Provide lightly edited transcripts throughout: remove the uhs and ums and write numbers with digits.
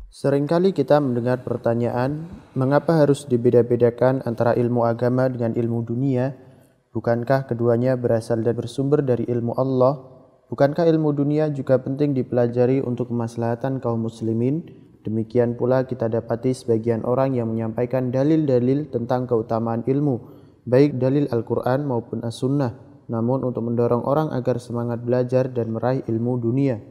Seringkali kita mendengar pertanyaan, mengapa harus dibeda-bedakan antara ilmu agama dengan ilmu dunia? Bukankah keduanya berasal dan bersumber dari ilmu Allah? Bukankah ilmu dunia juga penting dipelajari untuk kemaslahatan kaum muslimin? Demikian pula kita dapati sebagian orang yang menyampaikan dalil-dalil tentang keutamaan ilmu, baik dalil Al-Quran maupun As-Sunnah, namun untuk mendorong orang agar semangat belajar dan meraih ilmu dunia.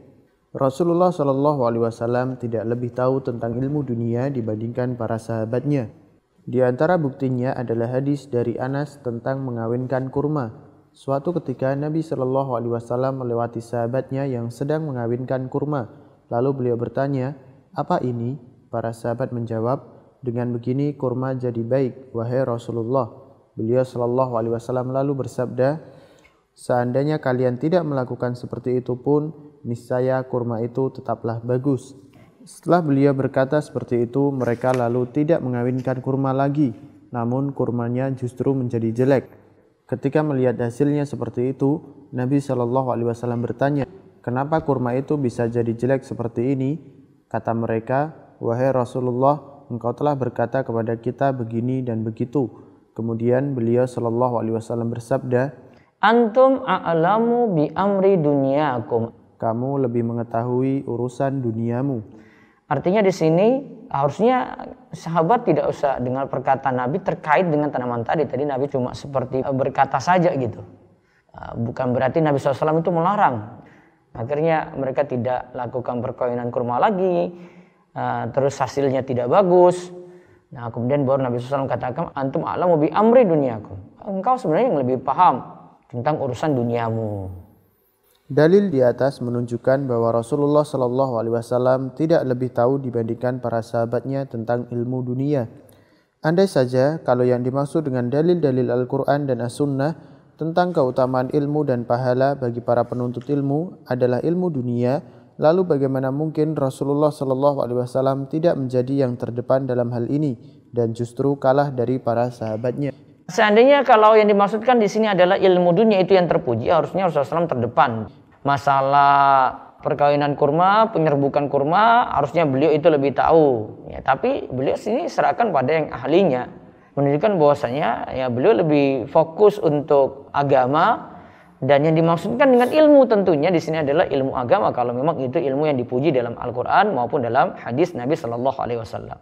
Rasulullah Shallallahu Alaihi Wasallam tidak lebih tahu tentang ilmu dunia dibandingkan para sahabatnya. Di antara buktinya adalah hadis dari Anas tentang mengawinkan kurma. Suatu ketika Nabi Shallallahu Alaihi Wasallam melewati sahabatnya yang sedang mengawinkan kurma. Lalu beliau bertanya, "Apa ini?" Para sahabat menjawab, "Dengan begini kurma jadi baik, wahai Rasulullah." Beliau Shallallahu Alaihi Wasallam lalu bersabda, "Seandainya kalian tidak melakukan seperti itu pun, niscaya kurma itu tetaplah bagus." Setelah beliau berkata seperti itu, mereka lalu tidak mengawinkan kurma lagi, namun kurmanya justru menjadi jelek. Ketika melihat hasilnya seperti itu, Nabi Shallallahu Alaihi Wasallam bertanya, "Kenapa kurma itu bisa jadi jelek seperti ini?" Kata mereka, "Wahai Rasulullah, engkau telah berkata kepada kita begini dan begitu." Kemudian beliau Shallallahu Alaihi Wasallam bersabda, "Antum a'lamu bi amri dunyakum." Kamu lebih mengetahui urusan duniamu. Artinya di sini harusnya sahabat tidak usah dengar perkataan Nabi terkait dengan tanaman tadi. Tadi Nabi cuma seperti berkata saja gitu. Bukan berarti Nabi SAW itu melarang. Akhirnya mereka tidak lakukan perkawinan kurma lagi. Terus hasilnya tidak bagus. Nah kemudian baru Nabi SAW katakan, "Antum a'lamu bi amri dunyakum." Engkau sebenarnya yang lebih paham tentang urusan duniamu. Dalil di atas menunjukkan bahwa Rasulullah Shallallahu Alaihi Wasallam tidak lebih tahu dibandingkan para sahabatnya tentang ilmu dunia. Andai saja kalau yang dimaksud dengan dalil-dalil Al-Quran dan As-Sunnah tentang keutamaan ilmu dan pahala bagi para penuntut ilmu adalah ilmu dunia, lalu bagaimana mungkin Rasulullah Shallallahu Alaihi Wasallam tidak menjadi yang terdepan dalam hal ini dan justru kalah dari para sahabatnya? Seandainya kalau yang dimaksudkan di sini adalah ilmu dunia itu yang terpuji, harusnya Rasulullah SAW terdepan. Masalah perkawinan kurma, penyerbukan kurma, harusnya beliau itu lebih tahu. Ya, tapi beliau sini serahkan pada yang ahlinya, menunjukkan bahwasanya ya beliau lebih fokus untuk agama, dan yang dimaksudkan dengan ilmu tentunya di sini adalah ilmu agama kalau memang itu ilmu yang dipuji dalam Al-Quran maupun dalam hadis Nabi Sallallahu Alaihi Wasallam.